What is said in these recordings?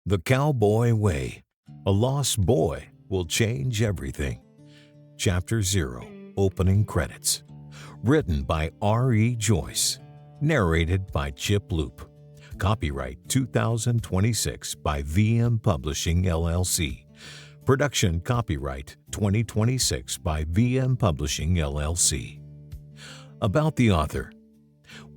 The Cowboy Way. A lost boy will change everything. Chapter 0. Opening Credits. Written by R.E. Joyce. Narrated by Chip Loop. Copyright 2026 by VM Publishing LLC. Production copyright 2026 by VM Publishing LLC. About the author.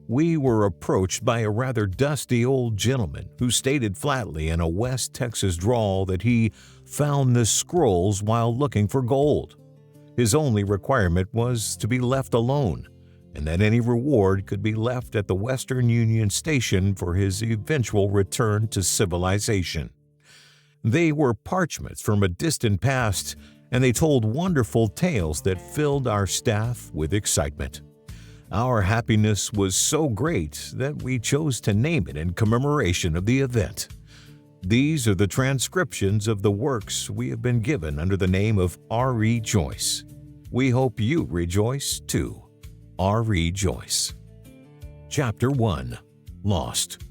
We were approached by a rather dusty old gentleman who stated flatly in a West Texas drawl that he found the scrolls while looking for gold. His only requirement was to be left alone, and that any reward could be left at the Western Union Station for his eventual return to civilization. They were parchments from a distant past, and they told wonderful tales that filled our staff with excitement. Our happiness was so great that we chose to name it in commemoration of the event. These are the transcriptions of the works we have been given under the name of R.E. Joyce. We hope you rejoice too. R.E. Joyce. Chapter 1. Lost.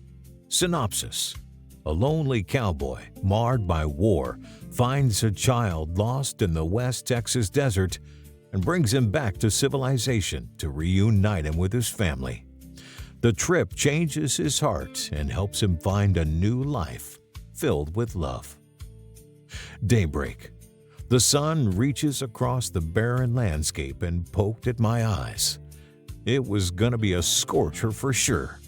Synopsis. A lonely cowboy, marred by war, finds a child lost in the West Texas desert and brings him back to civilization to reunite him with his family. The trip changes his heart and helps him find a new life filled with love. Daybreak. The sun reaches across the barren landscape and poked at my eyes. It was gonna be a scorcher for sure.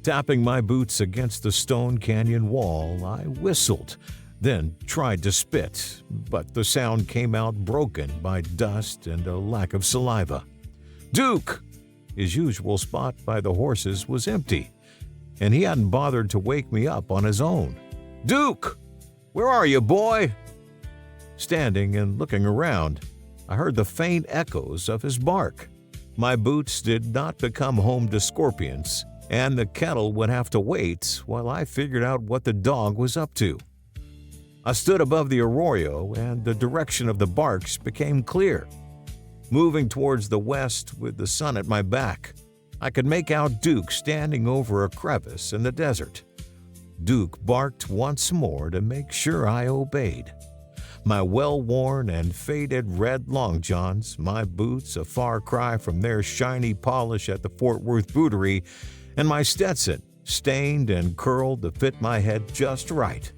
Tapping my boots against the stone canyon wall, I whistled, then tried to spit, but the sound came out broken by dust and a lack of saliva. Duke! His usual spot by the horses was empty, and he hadn't bothered to wake me up on his own. Duke! Where are you, boy? Standing and looking around, I heard the faint echoes of his bark. My boots did not become home to scorpions, and the kettle would have to wait while I figured out what the dog was up to. I stood above the arroyo, and the direction of the barks became clear. Moving towards the west with the sun at my back, I could make out Duke standing over a crevice in the desert. Duke barked once more to make sure I obeyed. My well-worn and faded red long johns, my boots a far cry from their shiny polish at the Fort Worth Bootery, and my Stetson, stained and curled to fit my head just right,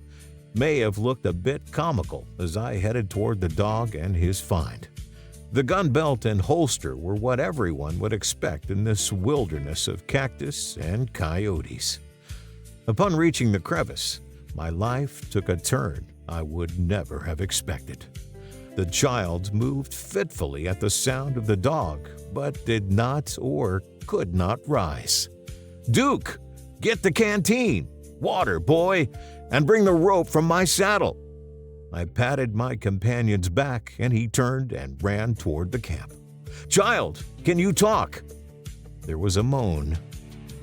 may have looked a bit comical as I headed toward the dog and his find. The gun belt and holster were what everyone would expect in this wilderness of cactus and coyotes. Upon reaching the crevice, my life took a turn I would never have expected. The child moved fitfully at the sound of the dog, but did not or could not rise. Duke, get the canteen! Water, boy! And bring the rope from my saddle. I patted my companion's back, and he turned and ran toward the camp. Child, can you talk? There was a moan,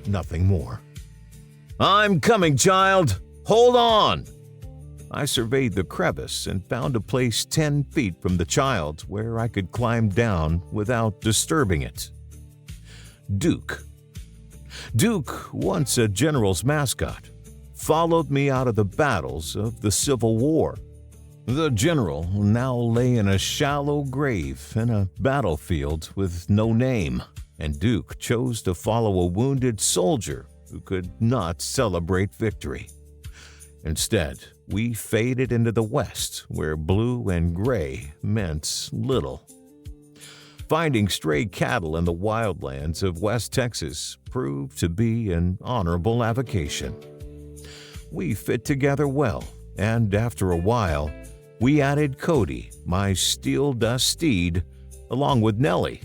nothing more. I'm coming, child. Hold on. I surveyed the crevice and found a place 10 feet from the child where I could climb down without disturbing it. Duke. Duke, once a general's mascot, followed me out of the battles of the Civil War. The general now lay in a shallow grave in a battlefield with no name, and Duke chose to follow a wounded soldier who could not celebrate victory. Instead, we faded into the west, where blue and gray meant little. Finding stray cattle in the wildlands of West Texas proved to be an honorable avocation. We fit together well, and after a while, we added Cody, my steel dust steed, along with Nellie,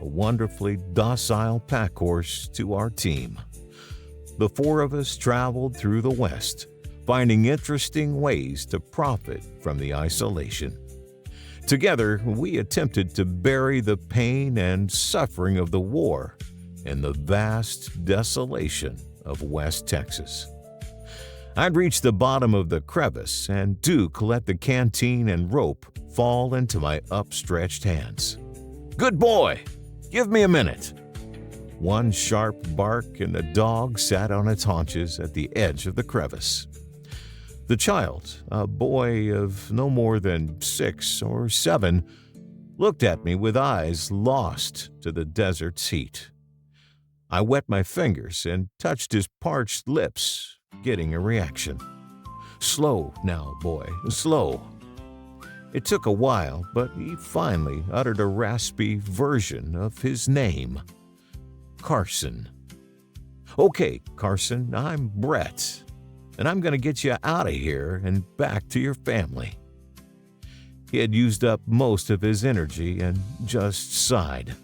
a wonderfully docile pack horse, to our team. The four of us traveled through the West, finding interesting ways to profit from the isolation. Together, we attempted to bury the pain and suffering of the war in the vast desolation of West Texas. I'd reached the bottom of the crevice, and Duke let the canteen and rope fall into my upstretched hands. Good boy! Give me a minute. One sharp bark, and the dog sat on its haunches at the edge of the crevice. The child, a boy of no more than 6 or 7, looked at me with eyes lost to the desert's heat. I wet my fingers and touched his parched lips, getting a reaction. "Slow now, boy, slow." It took a while, but he finally uttered a raspy version of his name. Carson. "Okay, Carson, I'm Brett, and I'm going to get you out of here and back to your family." He had used up most of his energy and just sighed.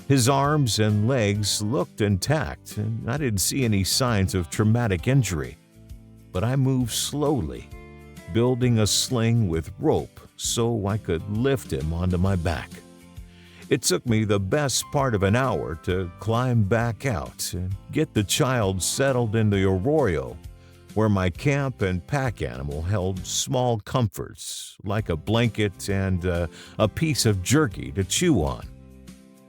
His arms and legs looked intact, and I didn't see any signs of traumatic injury. But I moved slowly, building a sling with rope so I could lift him onto my back. It took me the best part of an hour to climb back out and get the child settled in the arroyo, where my camp and pack animal held small comforts like a blanket and a piece of jerky to chew on.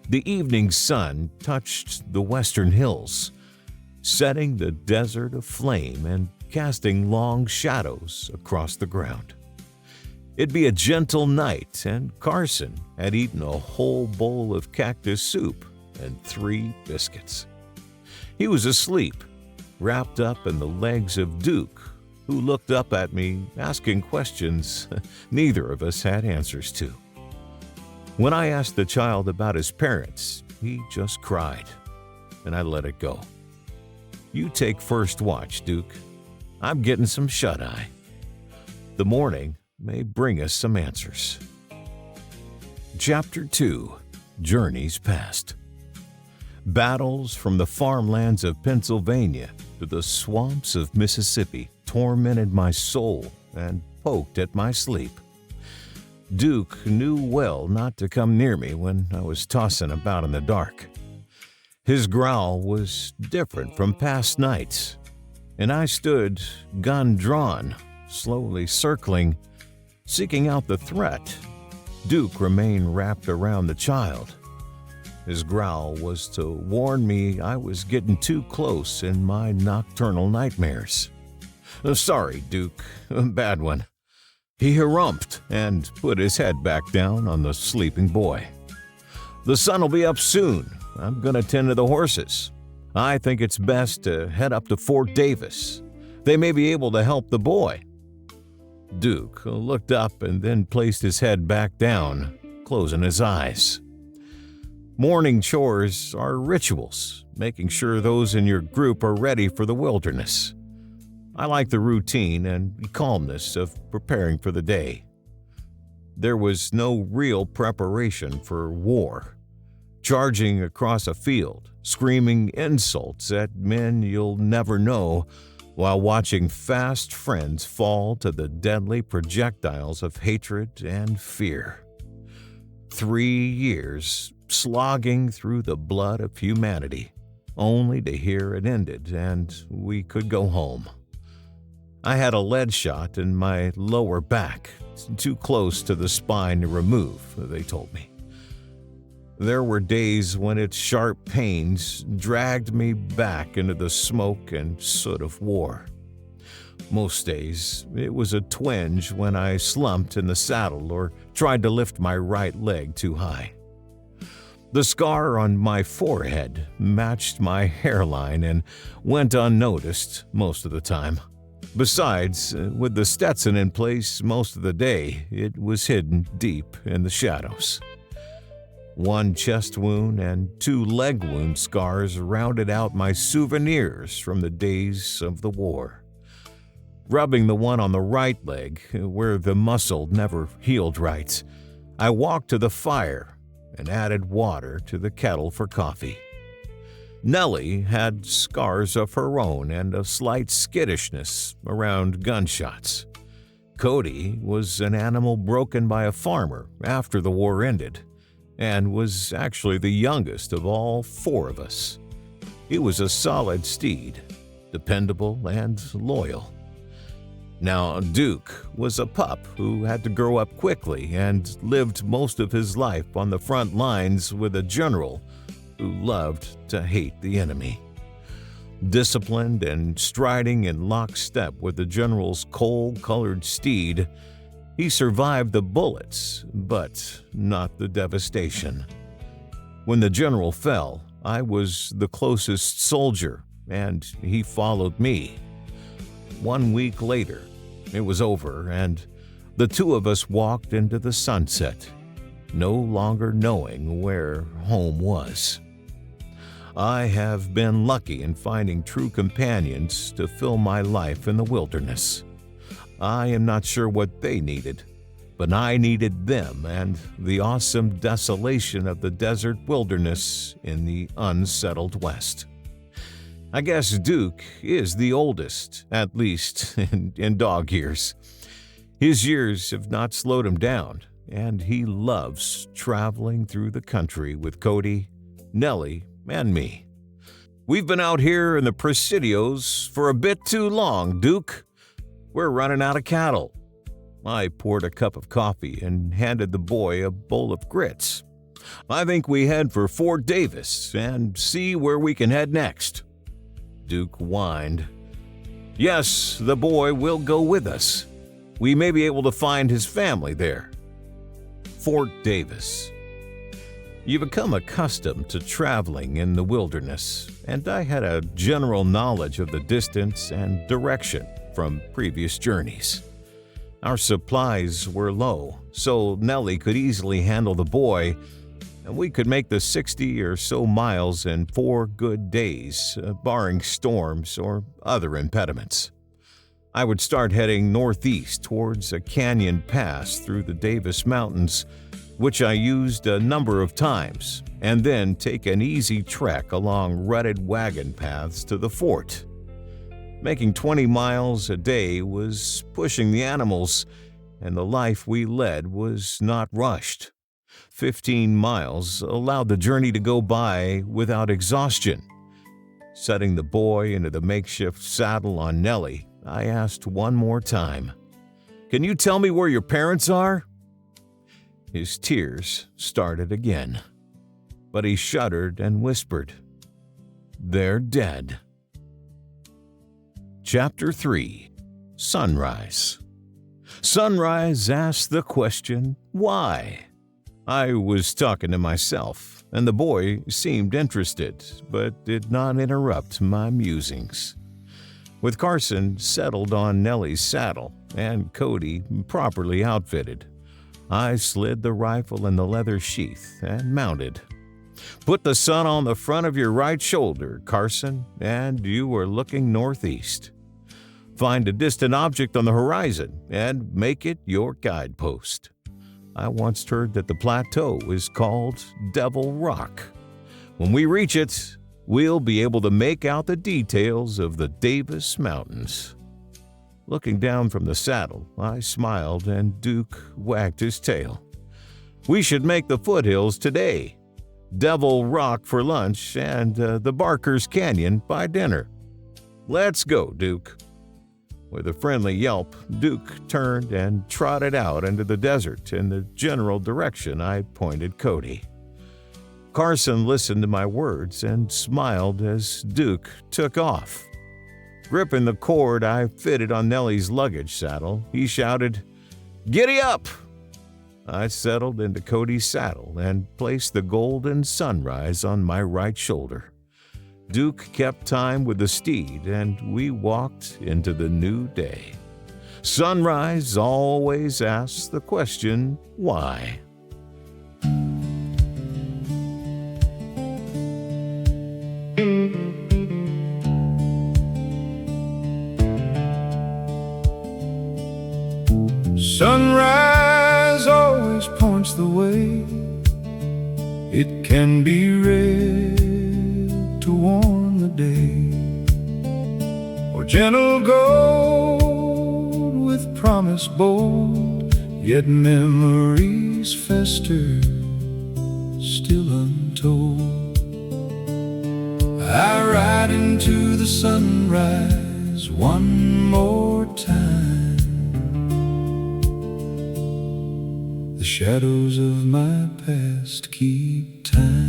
The evening sun touched the western hills, setting the desert aflame and casting long shadows across the ground. It'd be a gentle night, and Carson had eaten a whole bowl of cactus soup and 3 biscuits. He was asleep, wrapped up in the legs of Duke, who looked up at me asking questions neither of us had answers to. When I asked the child about his parents, he just cried, and I let it go. "You take first watch, Duke. I'm getting some shut-eye. The morning may bring us some answers." Chapter 2. Journeys Past. Battles from the farmlands of Pennsylvania to the swamps of Mississippi tormented my soul and poked at my sleep. Duke knew well not to come near me when I was tossing about in the dark. His growl was different from past nights, and I stood, gun drawn, slowly circling, seeking out the threat. Duke remained wrapped around the child. His growl was to warn me I was getting too close in my nocturnal nightmares. "Sorry, Duke, bad one." He harumphed and put his head back down on the sleeping boy. "The sun'll be up soon. I'm gonna tend to the horses. I think it's best to head up to Fort Davis. They may be able to help the boy." Duke looked up and then placed his head back down, closing his eyes. Morning chores are rituals, making sure those in your group are ready for the wilderness. I like the routine and calmness of preparing for the day. There was no real preparation for war. Charging across a field, screaming insults at men you'll never know, while watching fast friends fall to the deadly projectiles of hatred and fear. 3 years slogging through the blood of humanity, only to hear it ended and we could go home. I had a lead shot in my lower back, too close to the spine to remove, they told me. There were days when its sharp pains dragged me back into the smoke and soot of war. Most days, it was a twinge when I slumped in the saddle or tried to lift my right leg too high. The scar on my forehead matched my hairline and went unnoticed most of the time. Besides, with the Stetson in place most of the day, it was hidden deep in the shadows. 1 chest wound and 2 leg wound scars rounded out my souvenirs from the days of the war. Rubbing the one on the right leg, where the muscle never healed right, I walked to the fire and added water to the kettle for coffee. Nellie had scars of her own and a slight skittishness around gunshots. Cody was an animal broken by a farmer after the war ended, and was actually the youngest of all 4 of us. He was a solid steed, dependable and loyal. Now, Duke was a pup who had to grow up quickly and lived most of his life on the front lines with a general who loved to hate the enemy. Disciplined and striding in lockstep with the general's coal-colored steed, he survived the bullets, but not the devastation. When the general fell, I was the closest soldier, and he followed me. 1 week later, it was over, and the two of us walked into the sunset, no longer knowing where home was. I have been lucky in finding true companions to fill my life in the wilderness. I am not sure what they needed, but I needed them and the awesome desolation of the desert wilderness in the unsettled West. I guess Duke is the oldest, at least in dog years. His years have not slowed him down, and he loves traveling through the country with Cody, Nellie, and me. We've been out here in the Presidios for a bit too long, Duke. We're running out of cattle. I poured a cup of coffee and handed the boy a bowl of grits. I think we head for Fort Davis and see where we can head next. Duke whined. Yes, the boy will go with us. We may be able to find his family there. Fort Davis. You become accustomed to traveling in the wilderness, and I had a general knowledge of the distance and direction from previous journeys. Our supplies were low, so Nellie could easily handle the boy, and we could make the 60 or so miles in 4 good days, barring storms or other impediments. I would start heading northeast towards a canyon pass through the Davis Mountains, which I used a number of times, and then take an easy trek along rutted wagon paths to the fort. Making 20 miles a day was pushing the animals, and the life we led was not rushed. 15 miles allowed the journey to go by without exhaustion. Setting the boy into the makeshift saddle on Nellie, I asked one more time, "Can you tell me where your parents are?" His tears started again, but he shuddered and whispered, "They're dead." Chapter 3. Sunrise. Sunrise asked the question, why? I was talking to myself, and the boy seemed interested, but did not interrupt my musings. With Carson settled on Nellie's saddle and Cody properly outfitted, I slid the rifle in the leather sheath and mounted. Put the sun on the front of your right shoulder, Carson, and you are looking northeast. Find a distant object on the horizon and make it your guidepost. I once heard that the plateau is called Devil Rock. When we reach it, we'll be able to make out the details of the Davis Mountains. Looking down from the saddle, I smiled and Duke wagged his tail. We should make the foothills today. Devil Rock for lunch and the Barker's Canyon by dinner. Let's go, Duke. With a friendly yelp, Duke turned and trotted out into the desert in the general direction I pointed Cody. Carson listened to my words and smiled as Duke took off. Gripping the cord I fitted on Nellie's luggage saddle, he shouted, "Giddy up!" I settled into Cody's saddle and placed the golden sunrise on my right shoulder. Duke kept time with the steed, and we walked into the new day. Sunrise always asks the question, why? Sunrise always points the way. It can be read to warm the day, or gentle gold with promise bold, yet memories fester still untold. I ride into the sunrise one more time. The shadows of my past keep time.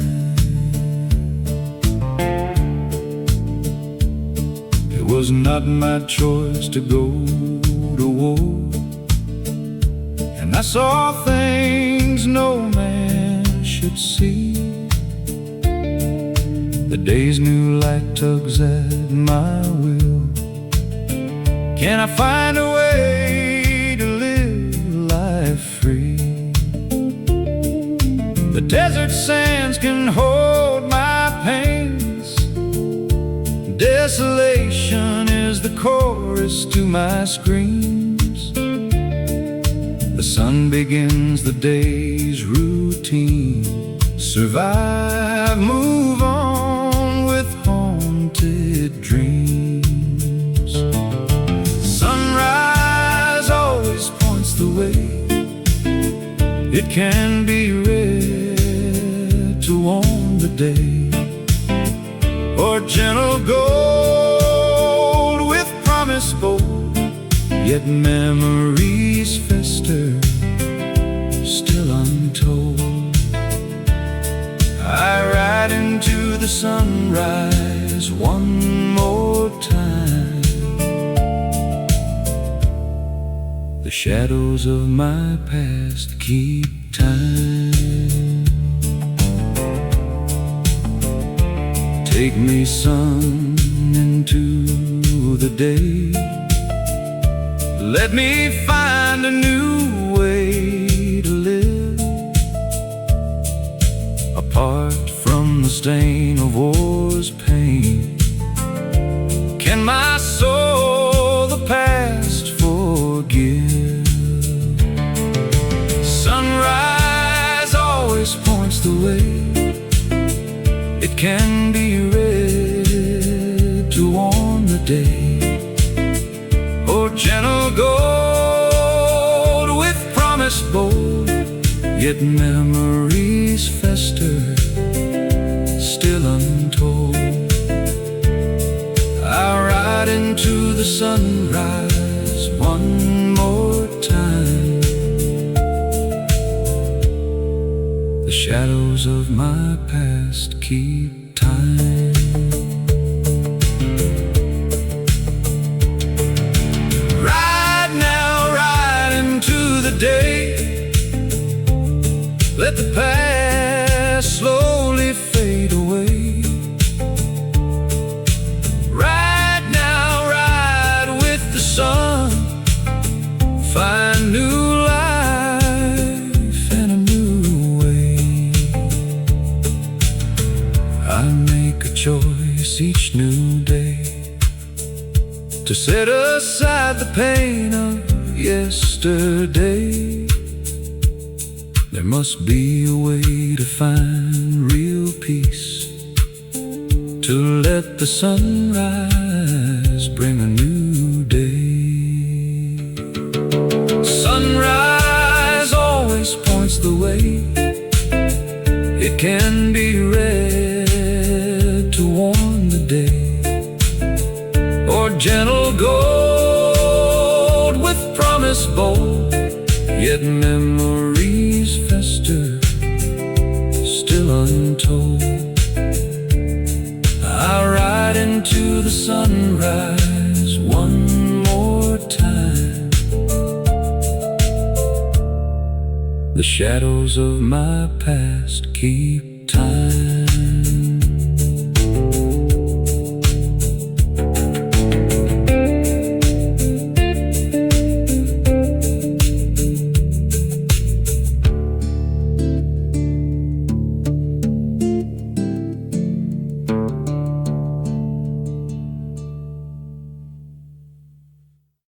was not my choice to go to war, and I saw things no man should see. The day's new light tugs at my will. Can I find a way to live life free? The desert sands can hold my pains. Desolation is the chorus to my screams. The sun begins the day's routine. Survive, move on with haunted dreams. Sunrise always points the way. It can be read to warm the day, or gentle gold with promise bold. Yet memories fester, still untold. I ride into the sunrise one more time. The shadows of my past keep time. Take me, sun, into the day. Let me find a new way to live, apart from the stain of war's pain. Can my soul the past forgive? Sunrise always points the way. It can be read to warm the day, or gentle gold with promise bold. Yet memories fester, still untold. I ride into the sunrise one more time. The shadows of my past keep time. Ride now, ride into the day. Let the past slowly fade away. Ride now, ride with the sun. Find new life and a new way. I make a choice each new day to set aside the pain of yesterday. There must be a way to find real peace, to let the sunrise bring a new day. Sunrise always points the way. It can be read to warm the day, or gentle gold with promise bold. Yet memories fester, still untold. I ride into the sunrise one more time. The shadows of my past keep